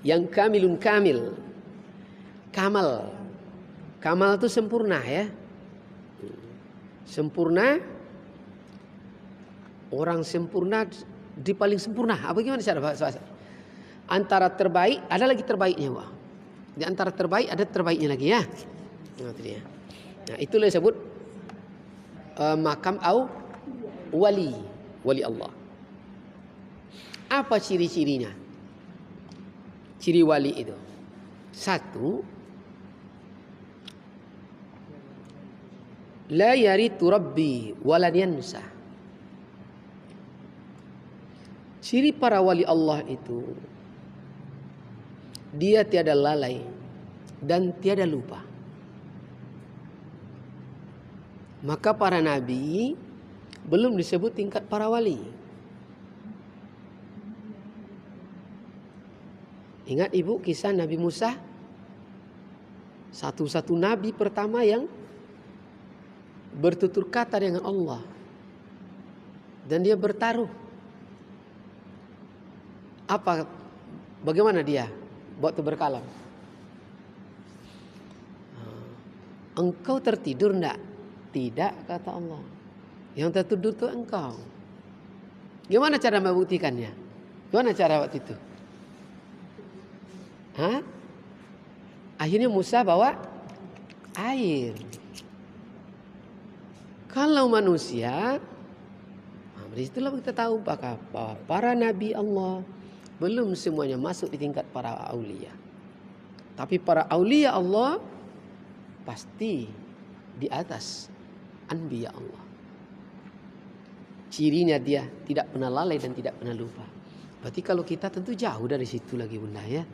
Yang kamilun kamil. Kamal. Kamal itu sempurna ya. Sempurna. Orang sempurna di paling sempurna. Apa gimana cara bahasa? Antara terbaik ada lagi terbaiknya, Wah. Di antara terbaik ada terbaiknya lagi ya. Nah, itulah disebut makam au wali Allah. Apa ciri-cirinya? Ciri wali itu. Satu, la yaritu rabbi walan yansa. Ciri para wali Allah itu dia tiada lalai dan tiada lupa. Maka para nabi belum disebut tingkat para wali. Ingat ibu kisah Nabi Musa? Satu-satu nabi pertama yang bertutur kata dengan Allah. Dan dia bertaruh. Bagaimana dia waktu berkalam? Engkau tertidur enggak? Tidak, kata Allah. Yang tertidur itu engkau. Gimana cara membuktikannya? Gimana cara waktu itu? Akhirnya Musa bawa air. Kalau manusia, disitulah kita tahu bahwa para nabi Allah belum semuanya masuk di tingkat para aulia. Tapi para aulia Allah pasti di atas anbiya Allah. Cirinya dia tidak pernah lalai dan tidak pernah lupa. Berarti kalau kita tentu jauh dari situ lagi bunda ya.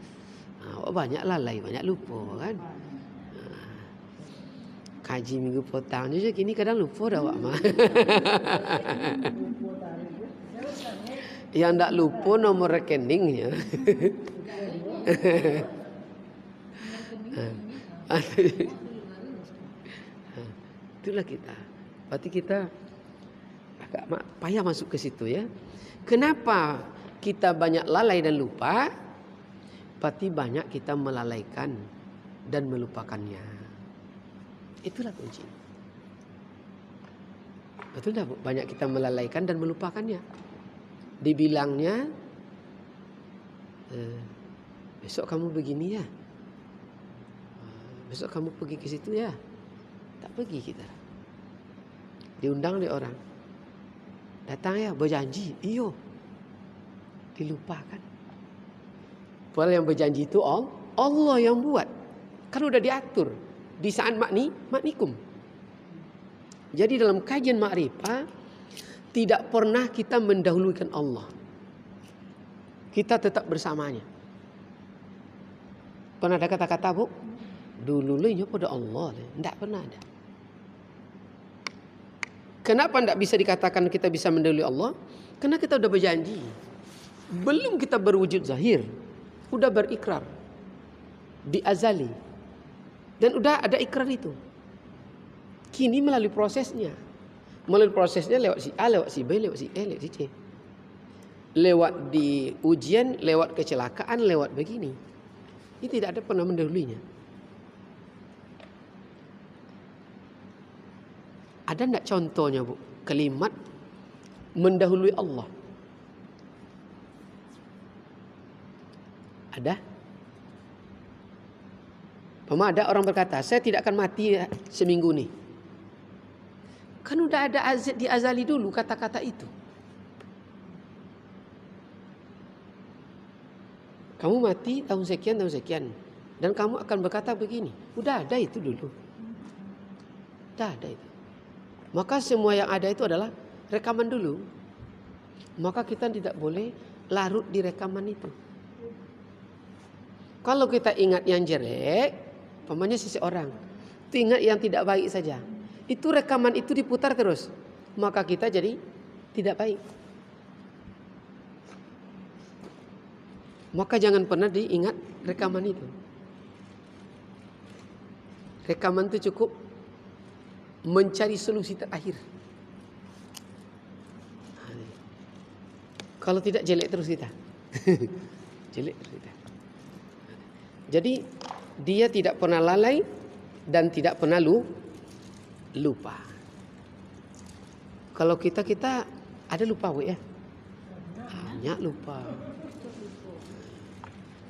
Banyak lalai, banyak lupa kan. Kaji minggu petang je kini kadang lupa dah awak mah. Yang tak lupa nomor rekeningnya. Itulah kita. Berarti kita agak payah masuk ke situ ya. Kenapa kita banyak lalai dan lupa? Berarti banyak kita melalaikan dan melupakannya. Itulah kunci. Betul dah Bu? Banyak kita melalaikan dan melupakannya. Dibilangnya, besok kamu begini ya. Besok kamu pergi ke situ ya. Tak pergi kita. Diundang oleh orang. Datang ya, berjanji. Iyo. Dilupakan. Padahal yang berjanji itu Allah yang buat. Kan udah diatur. Di saat maknikum. Jadi dalam kajian ma'rifah tidak pernah kita mendahulukan Allah. Kita tetap bersamanya. Pernah ada kata-kata Bu? Dulu lehnya pada Allah. Tidak pernah ada. Kenapa tidak bisa dikatakan kita bisa mendahului Allah? Karena kita udah berjanji. Belum kita berwujud zahir. Udah berikrar. Di azali. Dan udah ada ikrar itu. Kini melalui prosesnya. Melalui prosesnya lewat si A, lewat si B, lewat si E, lewat si C. Lewat di ujian, lewat kecelakaan, lewat begini. Ini tidak ada pernah mendahulunya. Ada enggak contohnya Bu? Kalimat mendahului Allah. Ada? Ada orang berkata, saya tidak akan mati seminggu nih. Kan udah ada di azali dulu kata-kata itu. Kamu mati tahun sekian. Dan kamu akan berkata begini. Udah ada itu dulu. Udah ada itu. Maka semua yang ada itu adalah rekaman dulu. Maka kita tidak boleh larut di rekaman itu. Kalau kita ingat yang jelek, pamannya seseorang, itu ingat yang tidak baik saja. Itu rekaman itu diputar terus. Maka kita jadi tidak baik. Maka jangan pernah diingat rekaman itu. Rekaman itu cukup mencari solusi terakhir. Kalau tidak jelek terus kita. Jelek terus kita. Jadi dia tidak pernah lalai dan tidak pernah lupa. Kalau kita ada lupa ya? Banyak lupa.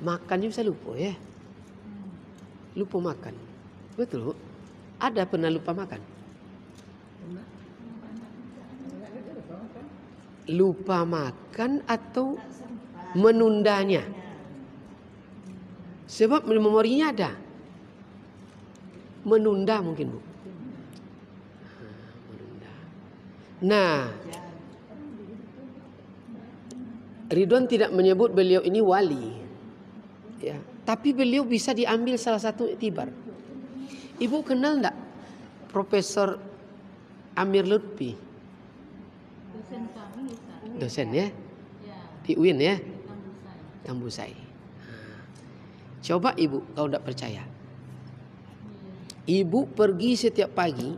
Makannya bisa lupa ya? Lupa makan. Betul, Bu? Ada pernah lupa makan? Lupa makan atau menundanya? Sebab memorinya ada. Menunda mungkin, Bu. Menunda. Nah, Ridwan tidak menyebut beliau ini wali. Ya, tapi beliau bisa diambil salah satu iktibar. Ibu kenal enggak Profesor Amir Lutfi? Dosen kami, Ustaz. Dosen ya? Ya, Di UIN ya? Tambusai. Tambusai. Coba ibu kalau tidak percaya. Ibu pergi setiap pagi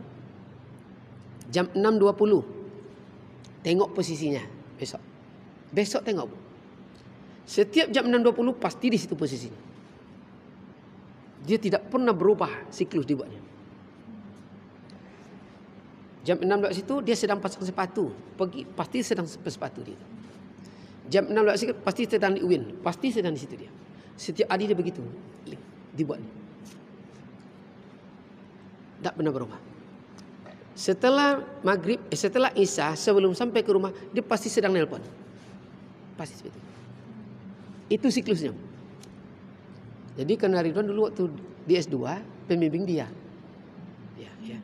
jam 6.20. Tengok posisinya besok. Besok tengok, Bu. Setiap jam 6.20 pasti di situ posisinya. Dia tidak pernah berubah siklus dibuatnya. Jam 6 situ dia sedang pasang sepatu. Pergi pasti sedang sepatu dia. Jam 6 situ pasti sedang di UIN. Pasti sedang di situ dia. Setiap hari dia begitu dibuat. Tak pernah berubah. Setelah maghrib, setelah isya, sebelum sampai ke rumah, dia pasti sedang nelpon. Pasti seperti itu. Itu siklusnya. Jadi karena Ridwan dulu waktu di S2, pembimbing dia. Ya.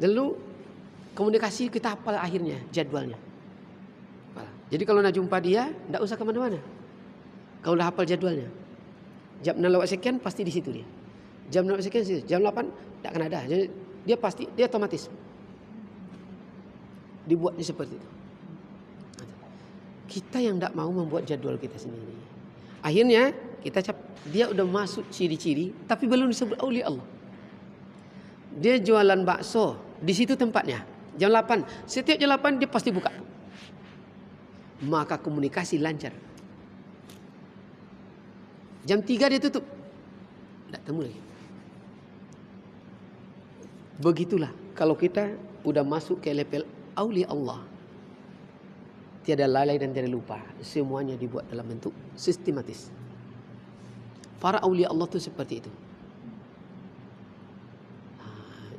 Lalu komunikasi kita hafal akhirnya, jadwalnya. Jadi kalau nak jumpa dia, tidak usah kemana-mana. Kau dah hafal jadwalnya. Jam 6 sekian pasti di situ dia. Jam 6 sekian, jam 8 tak akan ada. Jadi dia pasti, dia otomatis. Dibuatnya seperti itu. Kita yang tidak mau membuat jadwal kita sendiri. Akhirnya kita dia udah masuk ciri-ciri, tapi belum disebut aulia Allah. Dia jualan bakso, di situ tempatnya. Jam 8, setiap jam 8 dia pasti buka. Maka komunikasi lancar. Jam 3 dia tutup. Tak temu lagi. Begitulah kalau kita udah masuk ke level aulia Allah. Tiada lalai dan tiada lupa. Semuanya dibuat dalam bentuk sistematis. Para aulia Allah itu seperti itu.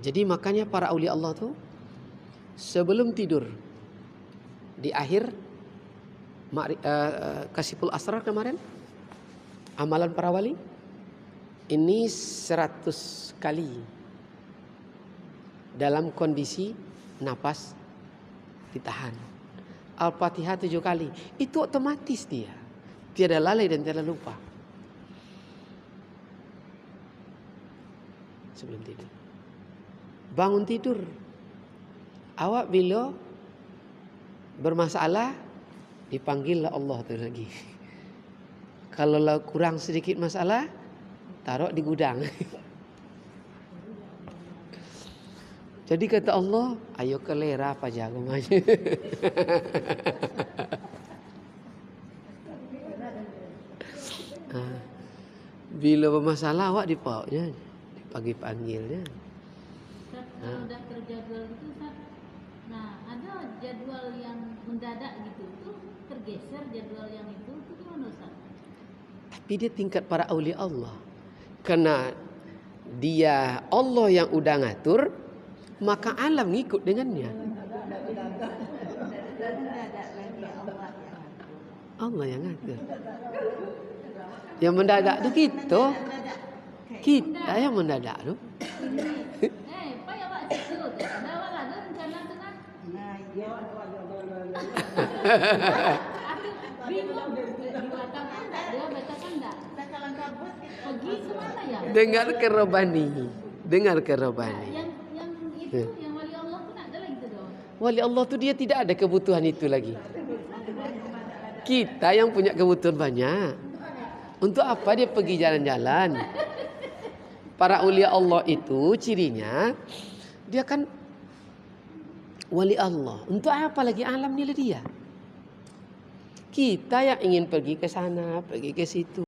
Jadi makanya para aulia Allah itu sebelum tidur di akhir Kasiful Asrar kemarin, amalan para wali ini 100 kali dalam kondisi napas ditahan. Al-Fatihah 7 kali. Itu otomatis dia. Tiada lalai dan tiada lupa. Sebelum tidur. Bangun tidur. Awak bila bermasalah, dipanggillah Allah tu lagi. Kalau kurang sedikit masalah, taruh di gudang. Jadi kata Allah, ayo kelera apa jago aja. Bila bermasalah awak dipautnya, dipanggil-panggilnya. Kalau udah terjadwal gitu, Ustaz. Nah, ada jadwal yang mendadak gitu, tuh tergeser jadwal yang itu gimana, Ustaz? Tapi dia tingkat para aulia Allah. Karena dia Allah yang udah ngatur, maka alam ngikut dengannya. Allah yang ngatur. Yang mendadak tu kita. Kita yang mendadak tu. Pak ya Pak situ. Ada awak lagi rencana tengah. Aku bingung. Di belakang anda dia bacakan enggak? Pergi kemana ya? Dengar ke Robani. Dengar ke Robani. Yang itu yang wali Allah tu nak ada lagi tu dong. Wali Allah tu dia tidak ada kebutuhan itu lagi. Kita yang punya kebutuhan banyak. Untuk apa dia pergi jalan-jalan? Para aulia Allah itu cirinya dia kan wali Allah. Untuk apa lagi alam ni dia? Kita yang ingin pergi ke sana, pergi ke situ.